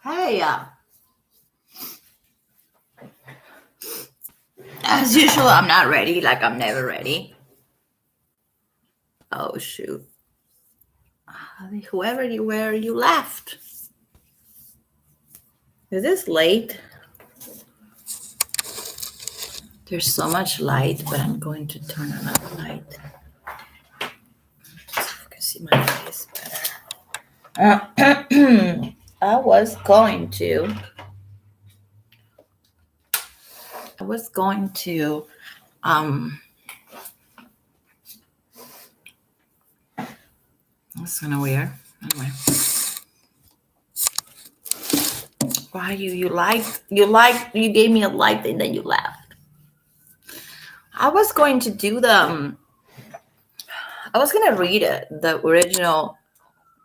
Hey, as usual, I'm not ready. Like I'm never ready. Oh shoot! Whoever you were, you left. Is this late? There's so much light, but I'm going to turn on that light so you can see my face better. I was going to. Um. That's kind of weird. Anyway, why you gave me a light and then you left. I was going to do I was gonna read it, the original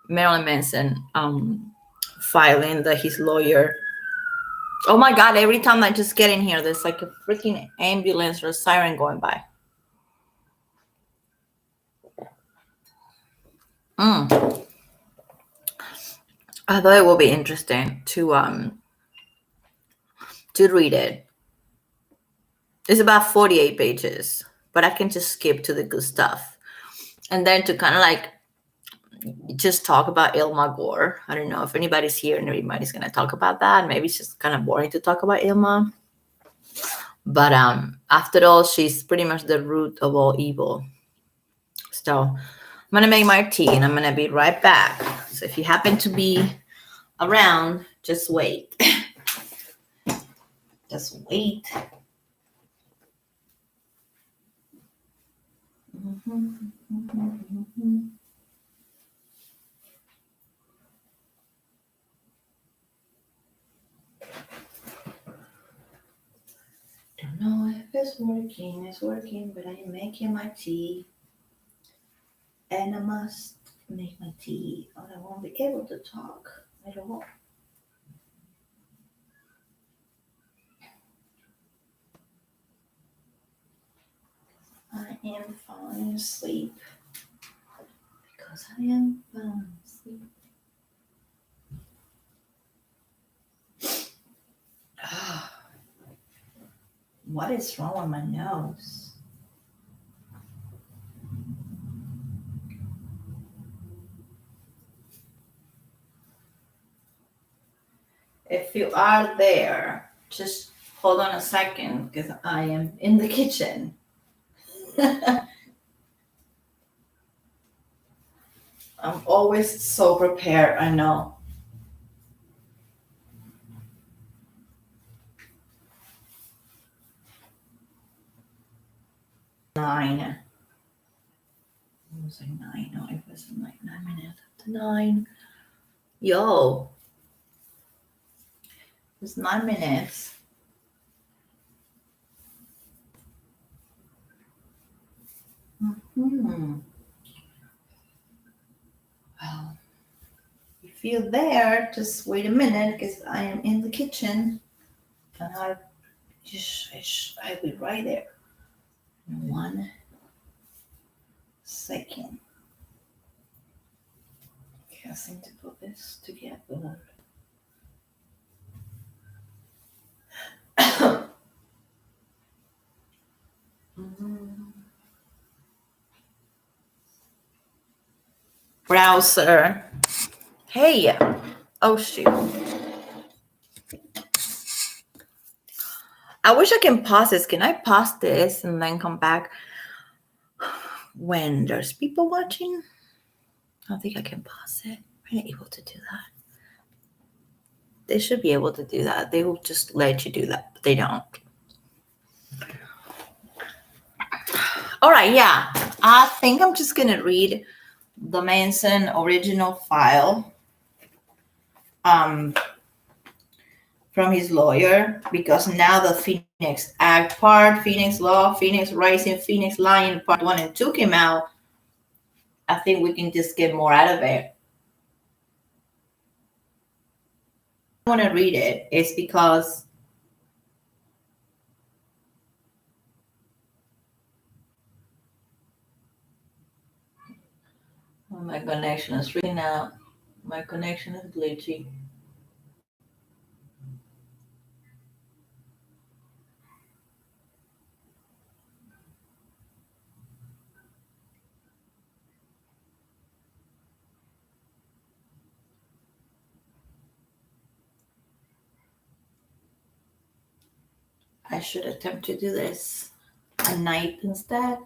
Marilyn Manson filing that his lawyer. Oh my god! Every time I just get in here, there's like a freaking ambulance or a siren going by. I thought it would be interesting to read it. It's about 48 pages, but I can just skip to the good stuff, and then to kind of like just talk about Ilma Gore. I don't know if anybody's here and everybody's gonna talk about that. Maybe it's just kind of boring to talk about Ilma. But after all, she's pretty much the root of all evil. So I'm gonna make my tea and I'm gonna be right back. So if you happen to be around, just wait. Just wait. Don't know if it's working, but I am making my tea. And I must make my tea or I won't be able to talk at all. I am falling asleep because I am falling asleep. What is wrong with my nose? If you are there, just hold on a second because I am in the kitchen. I'm always so prepared, I know. Nine. It was like 9. No, it wasn't like 9 minutes after 9. Yo. It's 9 minutes. Well, if you're there, just wait a minute because I am in the kitchen and I'll be right there in 1 second. Okay, I seem to put this together. Browser. Hey. Oh shoot. I wish I can pause this. Can I pause this and then come back when there's people watching? I don't think I can pause it. I'm not able to do that. They should be able to do that. They will just let you do that, but they don't. All right, yeah. I think I'm just gonna read the Manson original file from his lawyer, because now the Phoenix Act part, Phoenix Law, Phoenix Rising, Phoenix Lion part 1 and 2 came out. I think we can just get more out of it. I want to read it. It's because my connection is really now. My connection is glitchy. I should attempt to do this at night instead.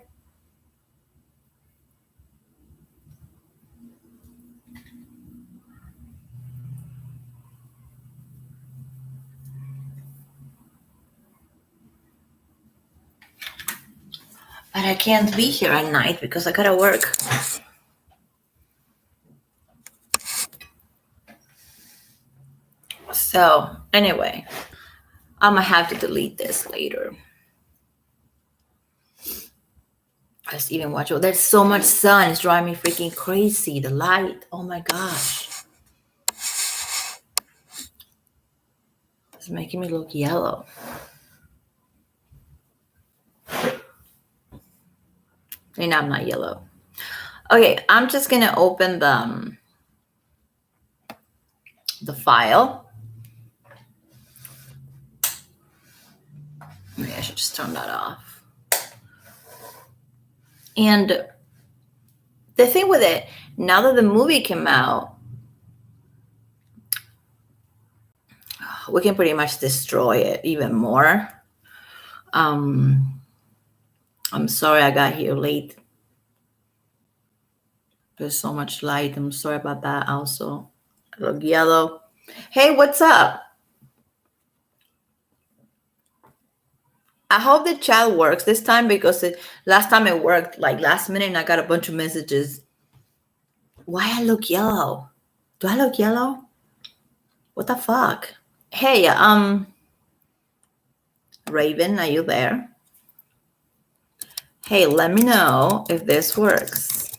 But I can't be here at night because I gotta work. So anyway, I'm gonna have to delete this later. Let's even watch. Oh, there's so much sun. It's driving me freaking crazy. The light. Oh my gosh. It's making me look yellow. And I'm not yellow. Okay, I'm just gonna open the file. Maybe I should just turn that off. And the thing with it, now that the movie came out, we can pretty much destroy it even more. I'm sorry I got here late. There's so much light. I'm sorry about that also. I look yellow. Hey, what's up? I hope the chat works this time because last time it worked like last minute and I got a bunch of messages. Why I look yellow? Do I look yellow? What the fuck? Hey, Raven, are you there? Hey, let me know if this works.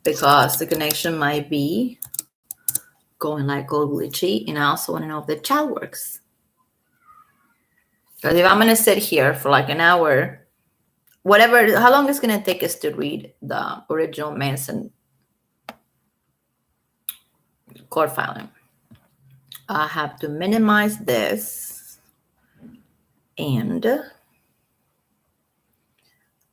Because the connection might be going like all glitchy. And I also want to know if the chat works. Because if I'm going to sit here for like an hour, whatever, how long is it going to take us to read the original Manson court filing? I have to minimize this. And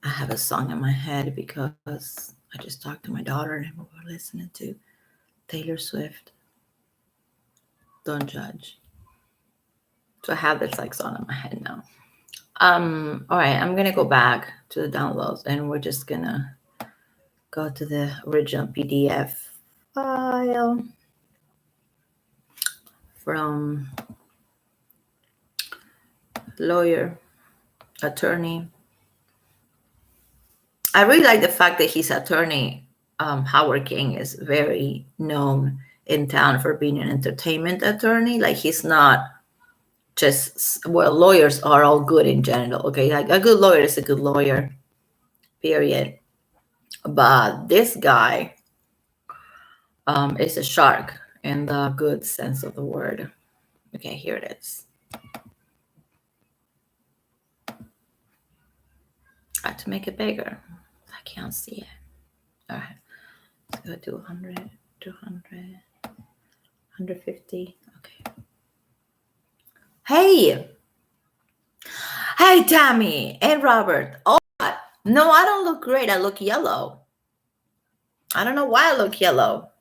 I have a song in my head because I just talked to my daughter and we were listening to Taylor Swift. Don't judge. So I have this like song in my head now. All right, I'm gonna go back to the downloads and we're just gonna go to the original PDF file from lawyer, attorney. I really like the fact that his attorney, Howard King, is very known in town for being an entertainment attorney. Like he's not just, well, lawyers are all good in general. Okay, like a good lawyer is a good lawyer, period. But this guy is a shark in the good sense of the word. Okay, here it is. I have to make it bigger. I can't see it. All right, let's go to 100, 200, 150. Okay. Hey, Tammy and Robert. Oh, no, I don't look great. I look yellow. I don't know why I look yellow.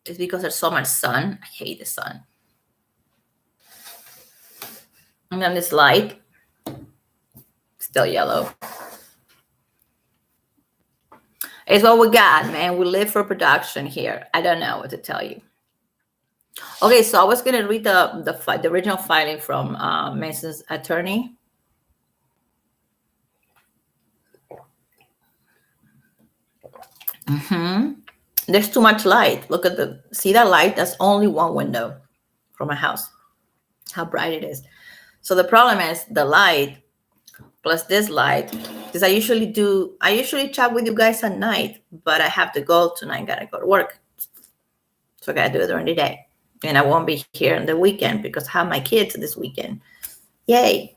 It's because there's so much sun. I hate the sun. And then this light, still yellow. It's what we got, man. We live for production here. I don't know what to tell you. Okay, so I was gonna read the original filing from Mason's attorney. There's too much light. Look at see that light? That's only one window from my house. How bright it is. So the problem is the light plus this light, because I usually chat with you guys at night, but I have to go tonight. Gotta go to work. So I gotta do it during the day. And I won't be here on the weekend because I have my kids this weekend. Yay.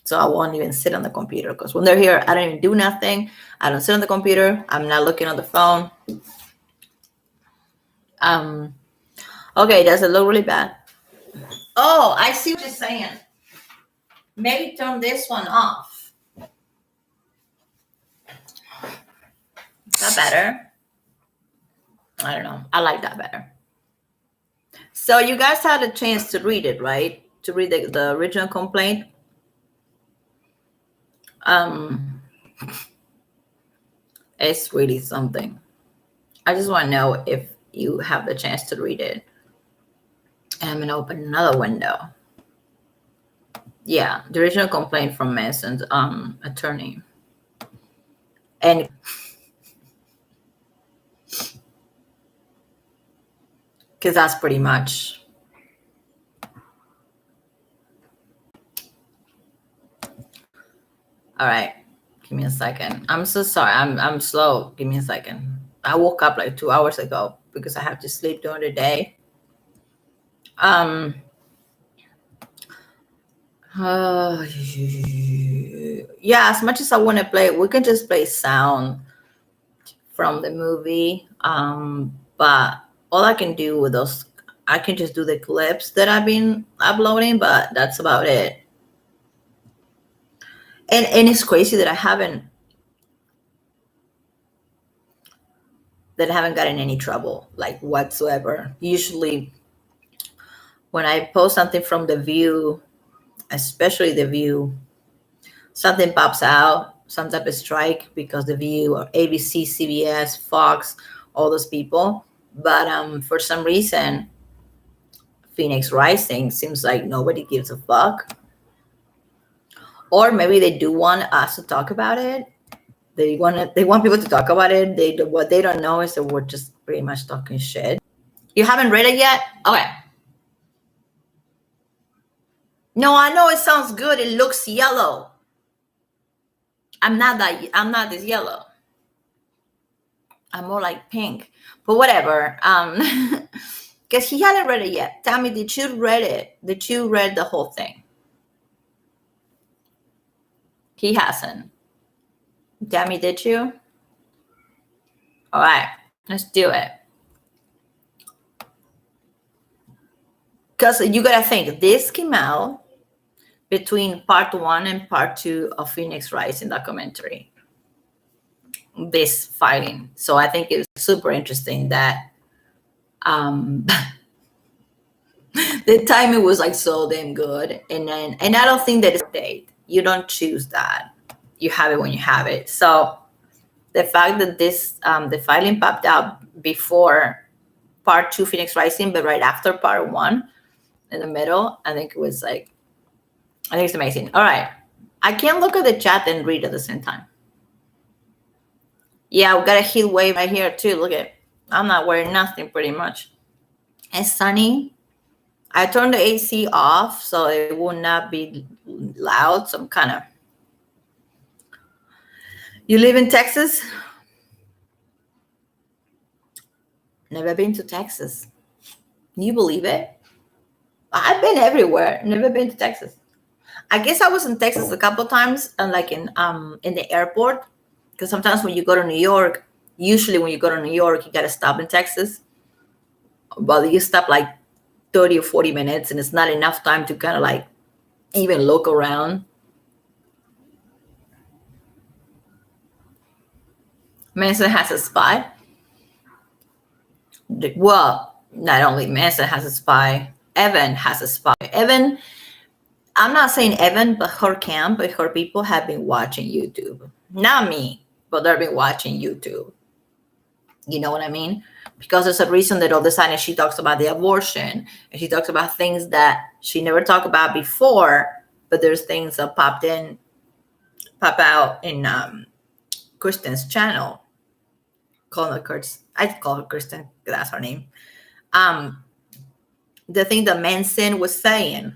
So I won't even sit on the computer because when they're here, I don't even do nothing. I don't sit on the computer. I'm not looking on the phone. Okay, does it look really bad? Oh, I see what you're saying. Maybe turn this one off. Is that better? I don't know. I like that better. So you guys had a chance to read it, right? to read the original complaint. It's really something. I just want to know if you have the chance to read it. And I'm going to open another window. Yeah, the original complaint from Manson's attorney. And because that's pretty much. All right. Give me a second. I'm so sorry. I'm slow. Give me a second. I woke up like 2 hours ago because I have to sleep during the day. Yeah, as much as I want to play, we can just play sound from the movie. But all I can do with those, I can just do the clips that I've been uploading, but that's about it. And it's crazy that I haven't gotten any trouble, like whatsoever. Usually when I post something from The View, especially The View, something pops out, some type of strike, because The View or ABC, CBS, Fox, all those people. But for some reason, Phoenix Rising seems like nobody gives a fuck. Or maybe they do want us to talk about it. They want people to talk about it. What they don't know is that we're just pretty much talking shit. You haven't read it yet? Okay. No, I know it sounds good. It looks yellow. I'm not this yellow. I'm more like pink. But whatever. Because he hadn't read it yet. Tammy, did you read it? Did you read the whole thing? He hasn't. Tammy, did you? All right, let's do it. Because you gotta think, this came out between part 1 and part 2 of Phoenix Rising documentary. This fighting. So I think it's super interesting that the timing was like so damn good. And I don't think that it's a date. You don't choose that. You have it when you have it. So the fact that this the filing popped out before part 2 Phoenix Rising, but right after part 1 in the middle, I think it's amazing. All right. I can't look at the chat and read at the same time. Yeah, we got a heat wave right here too. Look at it. I'm not wearing nothing pretty much. It's sunny. I turned the AC off so it will not be loud. Some kind of. You live in Texas? Never been to Texas. Can you believe it? I've been everywhere. Never been to Texas. I guess I was in Texas a couple of times, and like in the airport, because sometimes when you go to New York, usually when you go to New York, you gotta stop in Texas. But you stop like 30 or 40 minutes, and it's not enough time to kind of like even look around. Manson has a spy. Well, not only Manson has a spy, Evan has a spy. Evan, I'm not saying Evan, but her camp, but her people have been watching YouTube. Not me, but they've been watching YouTube. You know what I mean? Because there's a reason that all of a sudden she talks about the abortion, and she talks about things that she never talked about before, but there's things that pop out in Kristen's channel. I call her Kristen because that's her name. The thing that Manson was saying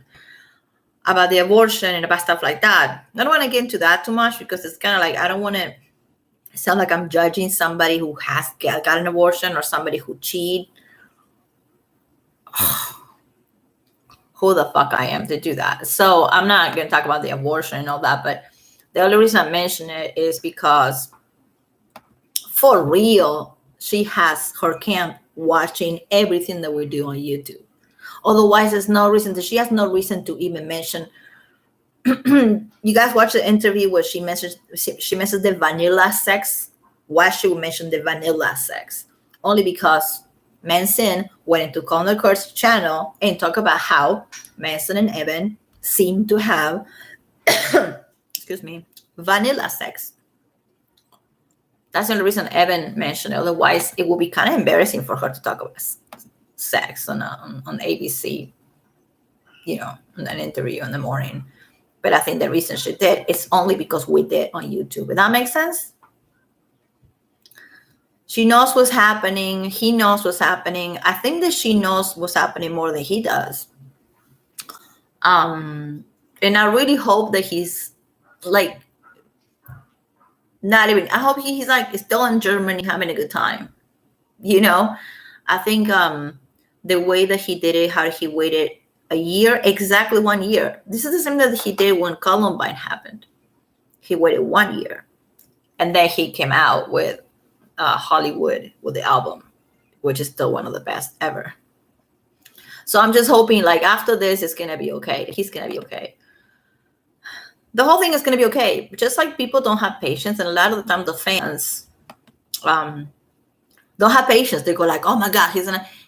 about the abortion and about stuff like that. I don't want to get into that too much because it's kind of like I don't want to sound like I'm judging somebody who has got an abortion or somebody who cheated. Who the fuck I am to do that? So I'm not going to talk about the abortion and all that, but the only reason I mention it is because for real, she has her camp watching everything that we do on YouTube. Otherwise, there's no reason she has no reason to even mention. You guys watch the interview where she mentions the vanilla sex. Why she would mention the vanilla sex? Only because Manson went into Connor Kurt's channel and talked about how Manson and Evan seem to have, excuse me, vanilla sex. That's the only reason Evan mentioned it. Otherwise, it would be kind of embarrassing for her to talk about sex on ABC, in an interview in the morning. But I think the reason she did is only because we did on YouTube. Does that make sense? She knows what's happening. He knows what's happening. I think that she knows what's happening more than he does. And I really hope that he's like not even. I hope he's like still in Germany having a good time. I think the way that he did it, how he waited a year, exactly 1 year. This is the same that he did when Columbine happened. He waited 1 year, and then he came out with Hollywood with the album, which is still one of the best ever. So I'm just hoping, like, after this, it's gonna be okay. He's gonna be okay. The whole thing is gonna be okay. Just like people don't have patience, and a lot of the time the fans don't have patience. They go like, "Oh my God,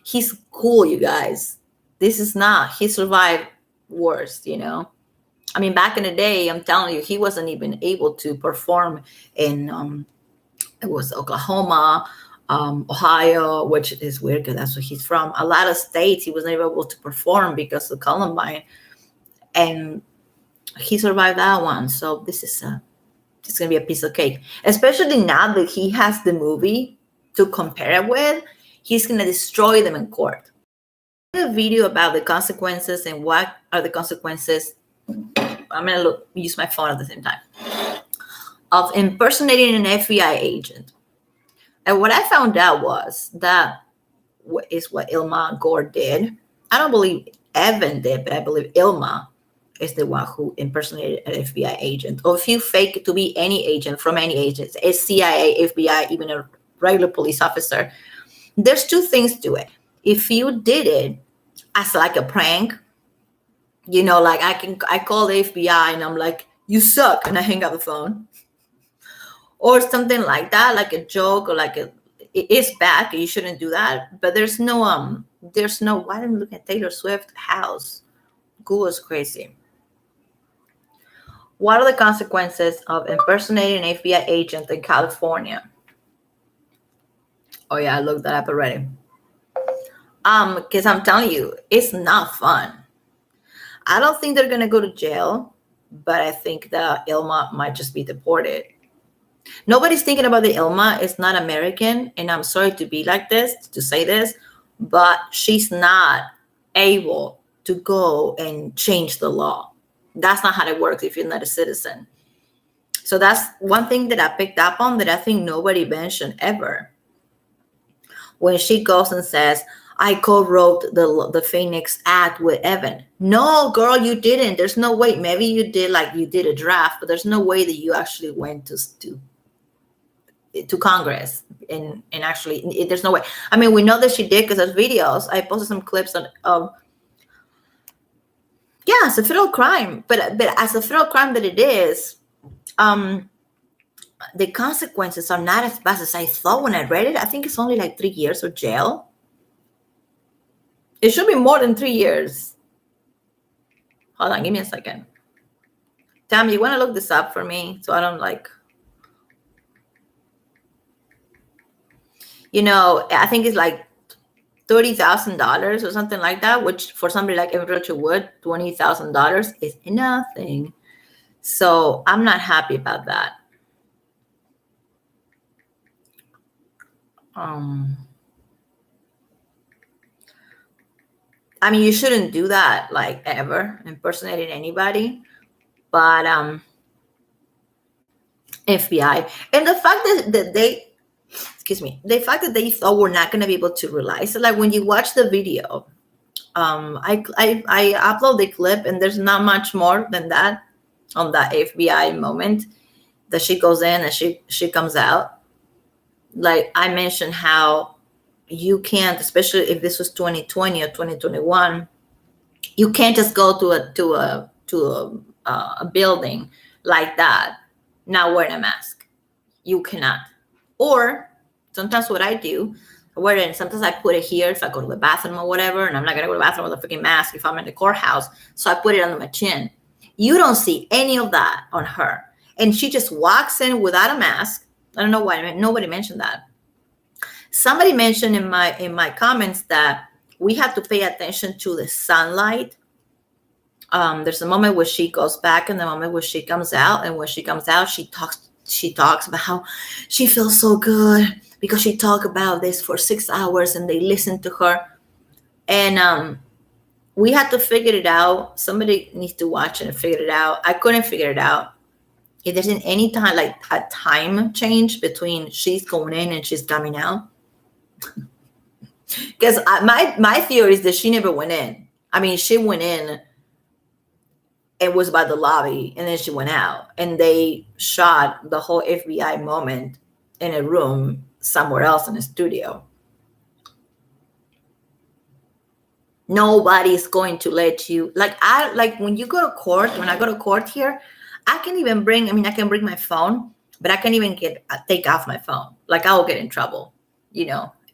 he's cool, you guys." This is not. He survived worse, I mean, back in the day, I'm telling you, he wasn't even able to perform in it was Oklahoma, Ohio, which is weird because that's where he's from. A lot of states he was never able to perform because of Columbine, and he survived that one. So this is it's gonna be a piece of cake, especially now that he has the movie to compare it with. He's gonna destroy them in court. The video about the consequences and what are the consequences. I'm gonna use my phone at the same time, of impersonating an FBI agent. And what I found out was that is what Ilma Gore did. I don't believe Evan did, but I believe Ilma is the one who impersonated an FBI agent. Or if you fake it to be any agent from any agent, a CIA, FBI, even a regular police officer, there's two things to it. If you did it as like a prank, like I call the FBI and I'm like, "You suck," and I hang up the phone. Or something like that, like a joke, or like it is bad. You shouldn't do that. But there's no why didn't I look at Taylor Swift house? Google is crazy. What are the consequences of impersonating an FBI agent in California? Oh yeah, I looked that up already. Because I'm telling you, it's not fun. I don't think they're gonna go to jail, but I think that Ilma might just be deported. Nobody's thinking about the Ilma. It's not American, and I'm sorry to be like this, to say this, but she's not able to go and change the law. That's not how it works if you're not a citizen. So that's one thing that I picked up on that I think nobody mentioned ever. When she goes and says, "I co-wrote the Phoenix Act with Evan." No, girl, you didn't. There's no way. Maybe you did, like you did a draft, but there's no way that you actually went to Congress and actually there's no way. I mean, we know that she did because there's videos. I posted some clips of yeah, it's a federal crime, but as a federal crime that it is, the consequences are not as bad as I thought when I read it. I think it's only like 3 years of jail. It should be more than 3 years. Hold on, give me a second. Tam, you want to look this up for me so I don't like. I think it's like $30,000 or something like that, which for somebody like Evan Rachel Wood, $20,000 is nothing. So I'm not happy about that. I mean, you shouldn't do that, like, ever, impersonating anybody. But FBI, and the fact that they, excuse me, the fact that they thought we're not going to be able to rely. So, like, when you watch the video, I upload the clip, and there's not much more than that on that FBI moment that she goes in and she comes out. Like, I mentioned how you can't, especially if this was 2020 or 2021, you can't just go to a building like that not wearing a mask. You cannot. Or sometimes what I do, Wherein sometimes I put it here if I go to the bathroom or whatever, and I'm not gonna go to the bathroom with a freaking mask if I'm in the courthouse. So I put it under my chin. You don't see any of that on her. And she just walks in without a mask. I don't know why nobody mentioned that. Somebody mentioned in my comments that we have to pay attention to the sunlight. There's a moment where she goes back and the moment where she comes out, and when she comes out, she talks about how she feels so good because she talked about this for 6 hours and they listened to her. And we had to figure it out. Somebody needs to watch it and figure it out. I couldn't figure it out. If there's any time, like a time change between she's going in and she's coming out. Because my theory is that she never went in. I mean, she went in, it was by the lobby, and then she went out, and they shot the whole FBI moment in a room somewhere else in a studio. Nobody's going to let you, like when you go to court, when I go to court here, I can bring my phone, but I can't even take off my phone. Like, I will get in trouble,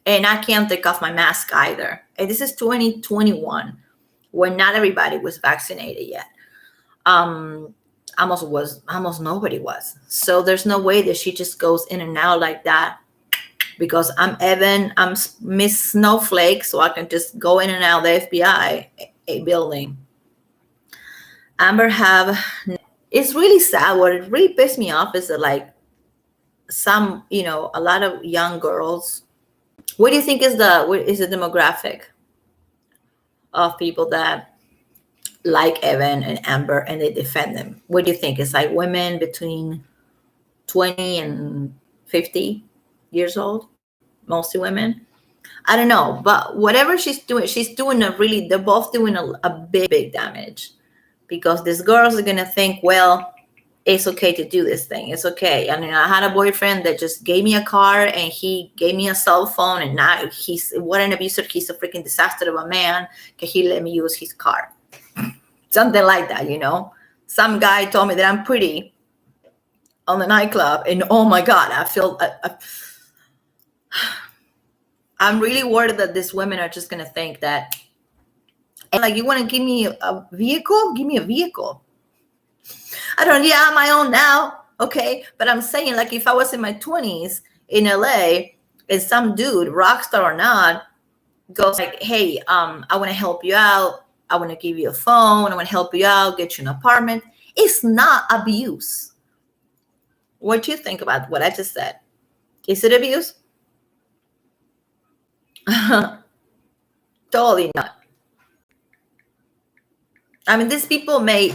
and I can't take off my mask either. And this is 2021, when not everybody was vaccinated yet. Almost nobody was. So there's no way that she just goes in and out like that. Because I'm Evan, I'm Miss Snowflake, so I can just go in and out the FBI building. Amber it's really sad. What it really pissed me off is that, like, a lot of young girls. What do you think is the demographic of people that like Evan and Amber and they defend them? What do you think? It's like women between 20 and 50 years old, mostly women. I don't know, but whatever she's doing they're both doing a big damage, because these girls are gonna think, well, it's okay to do this thing. It's okay. I mean, I had a boyfriend that just gave me a car and he gave me a cell phone, and now what an abuser. He's a freaking disaster of a man because he let me use his car. Something like that, Some guy told me that I'm pretty on the nightclub, and oh my God, I feel I'm really worried that these women are just going to think that, and like, you want to give me a vehicle? Give me a vehicle. I don't have my own now. Okay. But I'm saying, like, if I was in my 20s in LA and some dude, rock star or not, goes like, hey, I want to help you out. I want to give you a phone. I want to help you out, get you an apartment. It's not abuse. What do you think about what I just said? Is it abuse? Totally not. I mean, these people made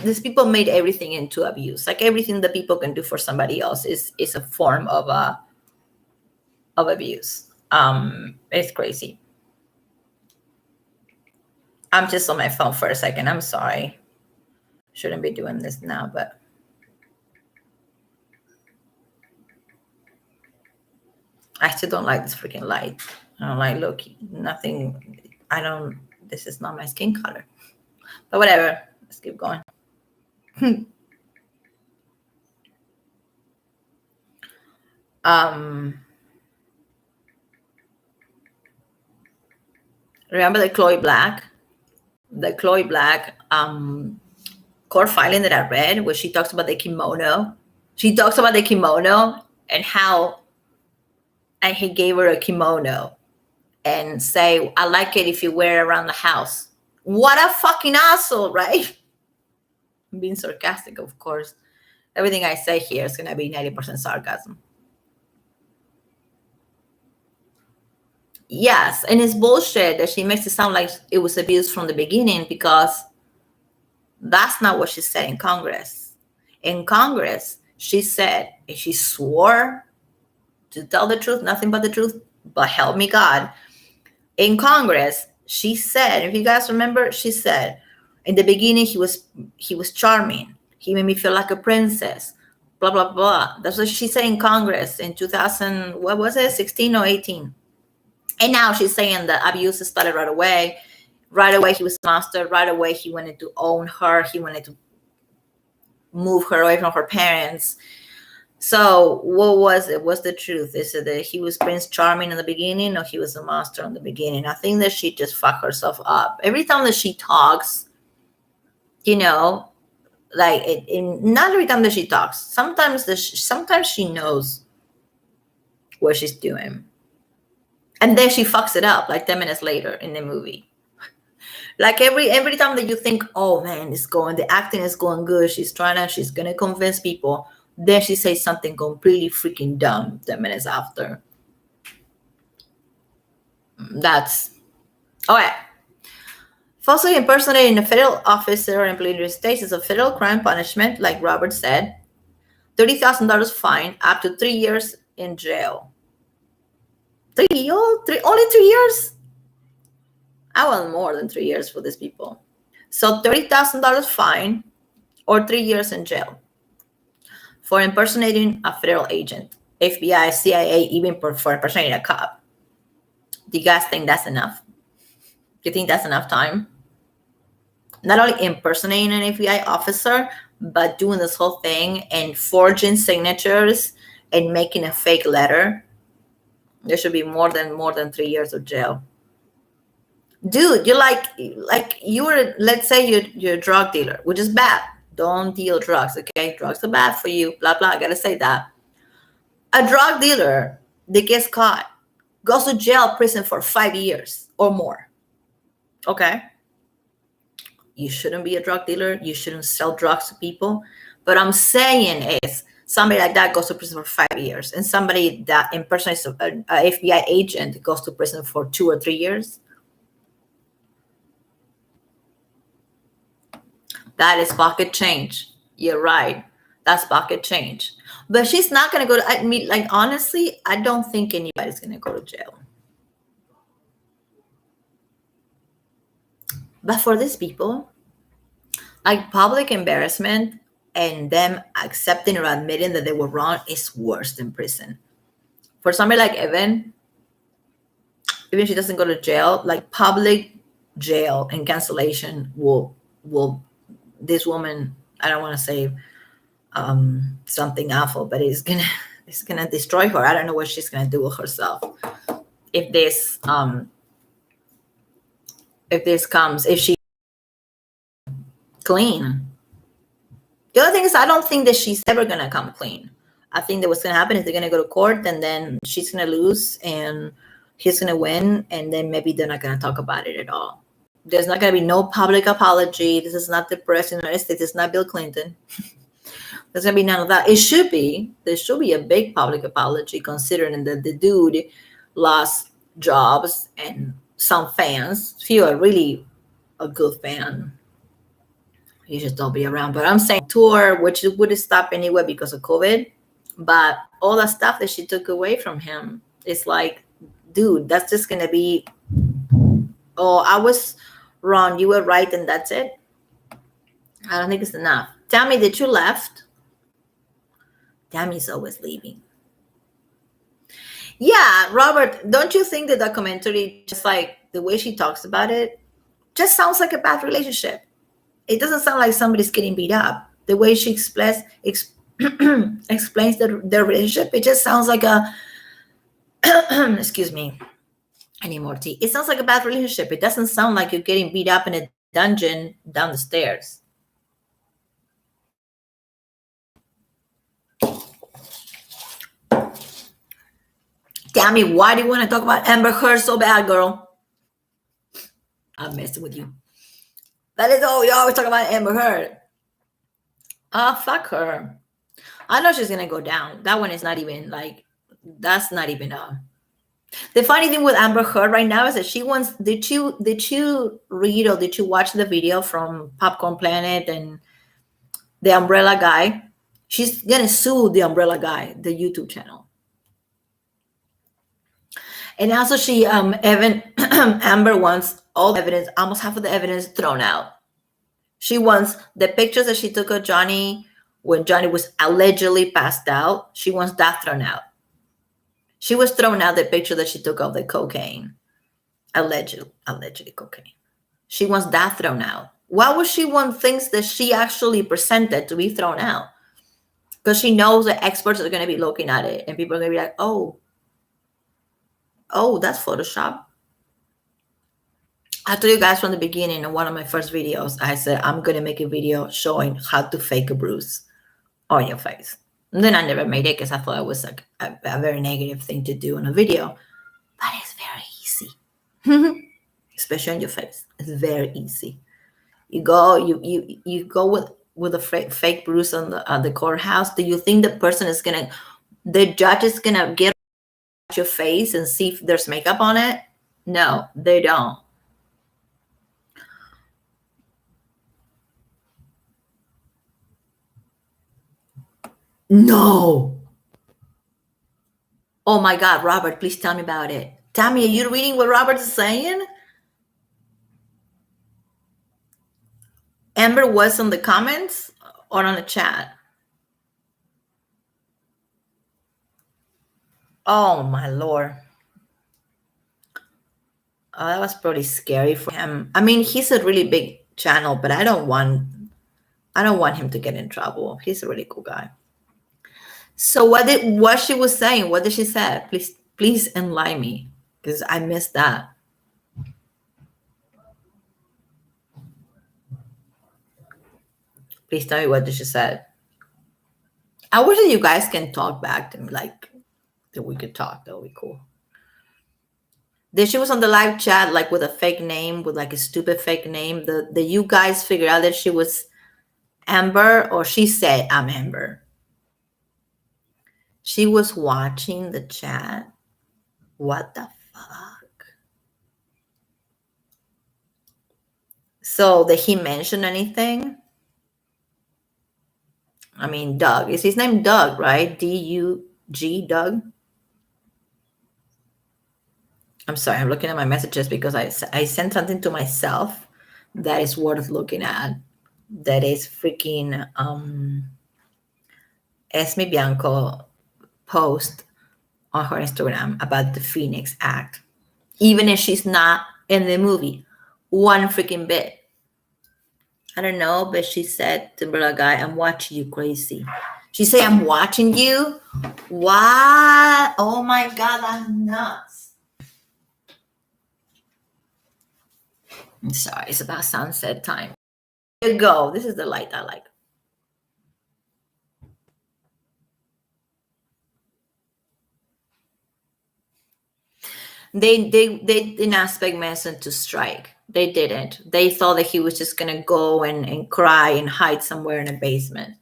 everything into abuse. Like, everything that people can do for somebody else is a form of abuse. It's crazy. I'm just on my phone for a second. I'm sorry. Shouldn't be doing this now, but I still don't like this freaking light. I don't like Loki. Nothing. This is not my skin color. But whatever. Let's keep going. Remember the Chloe Black court filing that I read, where she talks about the kimono. She talks about the kimono and how he gave her a kimono and say, I like it if you wear it around the house. What a fucking asshole, right? I'm being sarcastic, of course. Everything I say here is going to be 90% sarcasm. Yes, and it's bullshit that she makes it sound like it was abuse from the beginning, because that's not what she said in Congress. In Congress, she said, and she swore to tell the truth, nothing but the truth, but help me God. In Congress, she said, if you guys remember, she said, in the beginning, he was charming. He made me feel like a princess, blah, blah, blah. That's what she said in Congress in 16 or 18? And now she's saying the abuse started right away. Right away, he was a monster. Right away, he wanted to own her. He wanted to move her away from her parents. So what was it? What's the truth? Is it that he was Prince Charming in the beginning, or he was a monster in the beginning? I think that she just fucked herself up. Every time that she talks, you know, like not every time that she talks. Sometimes she knows what she's doing, and then she fucks it up like 10 minutes later in the movie. Like every time that you think, oh man, the acting is going good. She's gonna convince people. Then she says something completely freaking dumb 10 minutes after. That's all right. Falsely impersonating a federal officer or employee in the States is a federal crime punishment, like Robert said. $30,000 fine, up to 3 years in jail. Only 3 years? I want more than 3 years for these people. So $30,000 fine or 3 years in jail for impersonating a federal agent, FBI, CIA, even for impersonating a cop. Do you guys think that's enough? Do you think that's enough time? Not only impersonating an FBI officer, but doing this whole thing and forging signatures and making a fake letter. There should be more than 3 years of jail. Dude, you're like let's say you're a drug dealer, which is bad. Don't deal drugs, okay? Drugs are bad for you, blah blah. I gotta say that. A drug dealer that gets caught goes to jail, prison for 5 years or more. Okay? You shouldn't be a drug dealer. You shouldn't sell drugs to people. But I'm saying is somebody like that goes to prison for 5 years, and somebody that impersonates an FBI agent goes to prison for 2 or 3 years. That is pocket change. You're right. That's pocket change. But she's not going to go to, I mean, like, honestly, I don't think anybody's going to go to jail. But for these people, like, public embarrassment and them accepting or admitting that they were wrong is worse than prison. For somebody like Evan, even if she doesn't go to jail, like, public jail and cancellation will this woman, I don't want to say something awful, but it's gonna destroy her. I don't know what she's gonna do with herself if this if she clean. The other thing is, I don't think that she's ever gonna come clean. I think that what's gonna happen is they're gonna go to court, and then she's gonna lose and he's gonna win, and then maybe they're not gonna talk about it at all. There's not going to be no public apology. This is not the president of the United States. It's not Bill Clinton. There's going to be none of that. There should be a big public apology, considering that the dude lost jobs and some fans. Few are really a good fan. You just don't be around. But I'm saying tour, which would stop anyway because of COVID. But all the stuff that she took away from him, it's like, dude, that's just going to be, oh, I was wrong, you were right, and that's it. I don't think it's enough. Tammy, did you left? Tammy's always leaving. Yeah, Robert, don't you think the documentary, just like the way she talks about it, just sounds like a bad relationship? It doesn't sound like somebody's getting beat up. The way she explains their relationship, it just sounds like a excuse me, I need more tea. It sounds like a bad relationship. It doesn't sound like you're getting beat up in a dungeon down the stairs. Tammy, why do you want to talk about Amber Heard so bad, girl? I'm messing with you. That is all. You always talk about Amber Heard. Fuck her. I know she's gonna go down. That one is not even like, that's not even the funny thing with Amber Heard right now is that she wants. Did you read or did you watch the video from Popcorn Planet and the Umbrella Guy? She's gonna sue the Umbrella Guy, the YouTube channel, and also she Amber wants all the evidence, almost half of the evidence, thrown out. She wants the pictures that she took of Johnny when Johnny was allegedly passed out. She wants that thrown out. She was throwing out the picture that she took of the cocaine, allegedly cocaine. She wants that thrown out. Why would she want things that she actually presented to be thrown out? because she knows the experts are going to be looking at it and people are going to be like, oh, that's Photoshop. I told you guys from the beginning in one of my first videos, I said, I'm going to make a video showing how to fake a bruise on your face. And then I never made it because I thought it was like a very negative thing to do in a video. But it's very easy, especially on your face. It's very easy. You go with a fake bruise on the courthouse. Do you think the judge is gonna get your face and see if there's makeup on it? No, they don't. No. Oh my God, Robert, please tell me about it. Tell me, are you reading what Robert is saying? Amber was on the comments or on the chat? Oh my Lord. Oh, that was pretty scary for him. I mean, he's a really big channel, but I don't want him to get in trouble. He's a really cool guy. So what she was saying? What did she say? Please enlighten me, because I missed that. Please tell me what did she say. I wish that you guys can talk back to me, like that we could talk. That would be cool. Then she was on the live chat, like with a fake name, with like a stupid fake name. The you guys figured out that she was Amber, or she said I'm Amber. She was watching the chat. What the fuck? So did he mention anything? I mean, Doug. Is his name Doug, right? D-U-G, Doug? I'm sorry, I'm looking at my messages because I sent something to myself that is worth looking at. That is freaking Esme Bianco post on her Instagram about the Phoenix Act. Even if she's not in the movie, one freaking bit. I don't know, but she said to the guy, I'm watching you crazy. She said, I'm watching you? What? Oh my God, that's nuts. I'm sorry, it's about sunset time. Here you go. This is the light I like. They didn't expect Manson to strike. They didn't. They thought that he was just gonna go and cry and hide somewhere in a basement.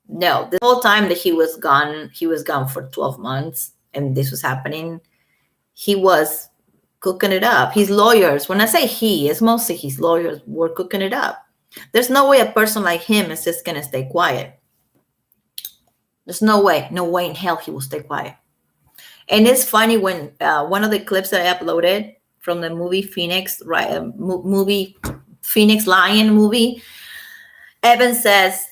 No, the whole time that he was gone for 12 months and this was happening, he was cooking it up. His lawyers, when I say he, it's mostly his lawyers, were cooking it up. There's no way a person like him is just gonna stay quiet. There's no way in hell he will stay quiet. And it's funny when one of the clips that I uploaded from the movie Phoenix, right? Movie Phoenix Lion movie. Evan says,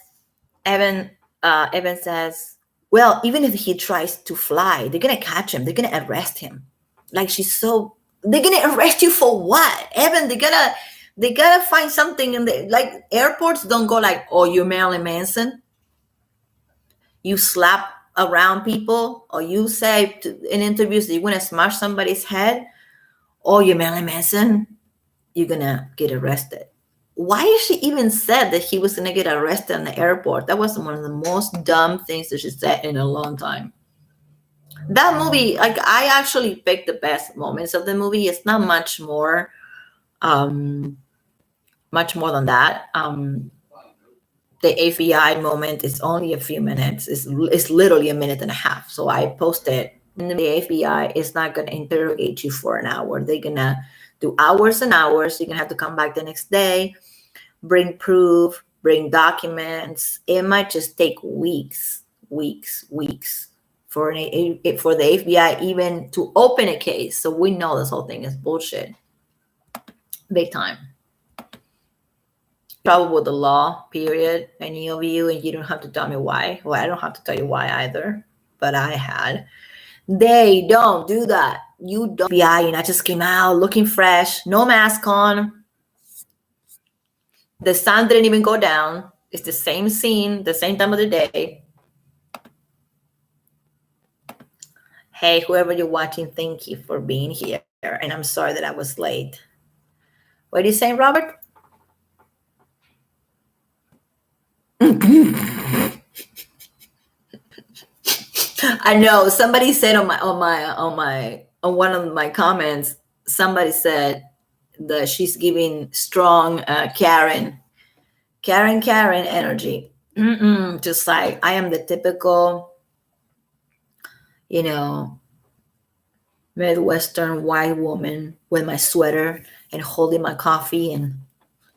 well, even if he tries to fly, they're gonna catch him. They're gonna arrest him. Like they're gonna arrest you for what, Evan? They gotta find something in the, like, airports don't go like, oh, you're Marilyn Manson. You slap around people, or you say in interviews that you're gonna smash somebody's head, or you're Marilyn Manson, you're gonna get arrested. Why she even said that he was gonna get arrested in the airport? That was one of the most dumb things that she said in a long time. That movie, like, I actually picked the best moments of the movie. It's not much more than that. The FBI moment is only a few minutes. It's literally a minute and a half. So I posted, the FBI is not going to interrogate you for an hour. They're going to do hours and hours. You're going to have to come back the next day, bring proof, bring documents. It might just take weeks for the FBI even to open a case. So we know this whole thing is bullshit. Big time. Trouble with the law, period. Any of you, and you don't have to tell me why. Well, I don't have to tell you why either, but I had. They don't do that. You don't. FBI, and I just came out looking fresh, no mask on. The sun didn't even go down. It's the same scene, the same time of the day. Hey, whoever you're watching, thank you for being here. And I'm sorry that I was late. What are you saying, Robert? I know somebody said on one of my comments, somebody said that she's giving strong Karen energy. Just like I am the typical, you know, Midwestern white woman with my sweater and holding my coffee and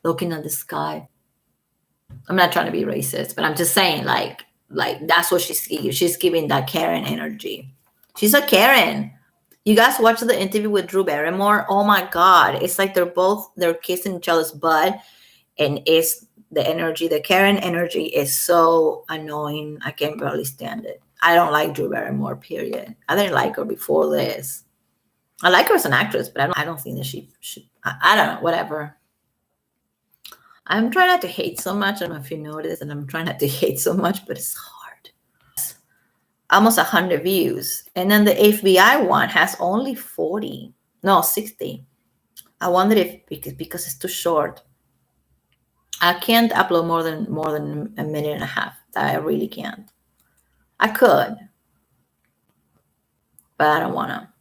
looking at the sky. I'm not trying to be racist, but I'm just saying, like that's what she's giving. She's giving that Karen energy. She's a Karen. You guys watch the interview with Drew Barrymore? Oh my God. It's like they're kissing each other's butt. And it's the energy, the Karen energy is so annoying. I can barely stand it. I don't like Drew Barrymore, period. I didn't like her before this. I like her as an actress, but I don't think that she should. I don't know, whatever. I'm trying not to hate so much. I don't know if you noticed, and I'm trying not to hate so much, but it's hard. Almost 100 views. And then the FBI one has only 40. No, 60. I wondered if because it's too short. I can't upload more than a minute and a half. I really can't. I could, but I don't wanna.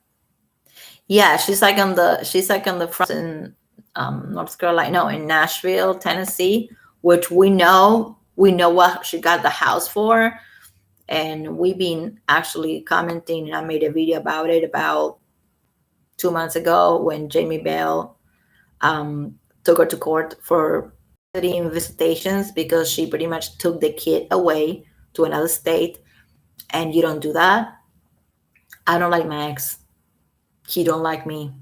Yeah, she's like on the front in North Carolina, no, in Nashville, Tennessee, which we know what she got the house for, and we've been actually commenting. And I made a video about it about 2 months ago when Jamie Bell took her to court for visitations because she pretty much took the kid away to another state, and you don't do that. I don't like my ex. He don't like me.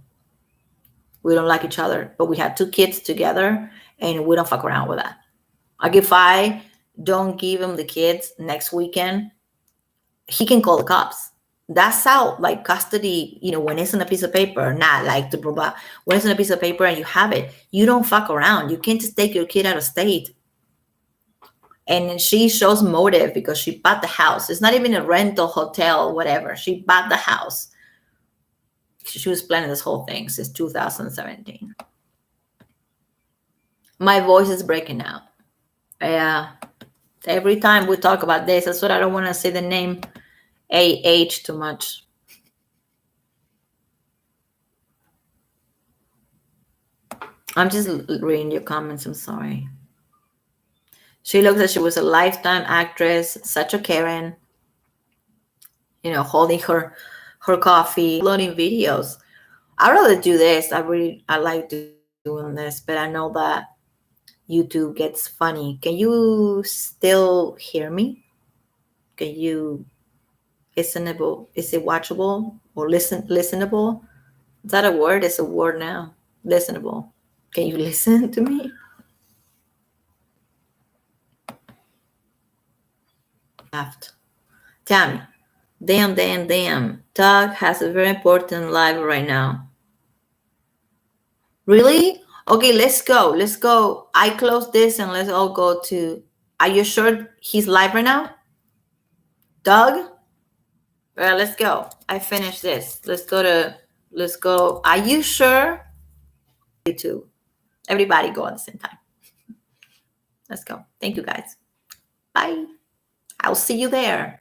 We don't like each other, but we had 2 kids together, and we don't fuck around with that. Like if I don't give him the kids next weekend, he can call the cops. That's how like custody, when it's on a piece of paper, not like the blah blah. When it's on a piece of paper and you have it, you don't fuck around. You can't just take your kid out of state. And she shows motive because she bought the house. It's not even a rental hotel, whatever. She bought the house. She was planning this whole thing since 2017. My voice is breaking out. Yeah. Every time we talk about this, that's what I don't want to say the name AH too much. I'm just reading your comments. I'm sorry. She looks like she was a lifetime actress, such a Karen, holding her coffee, loading videos. I'd rather do this. I like doing this, but I know that YouTube gets funny. Can you still hear me? Can you listenable? Is it watchable or listenable? Is that a word? It's a word now. Listenable. Can you listen to me? Laughed. Tammy. Damn. Doug has a very important live right now. Really? Okay, let's go. I close this and let's all go to. Are you sure he's live right now? Doug? Well, let's go. I finished this. Let's go. Are you sure? YouTube. Everybody go at the same time. Let's go. Thank you guys. Bye. I'll see you there.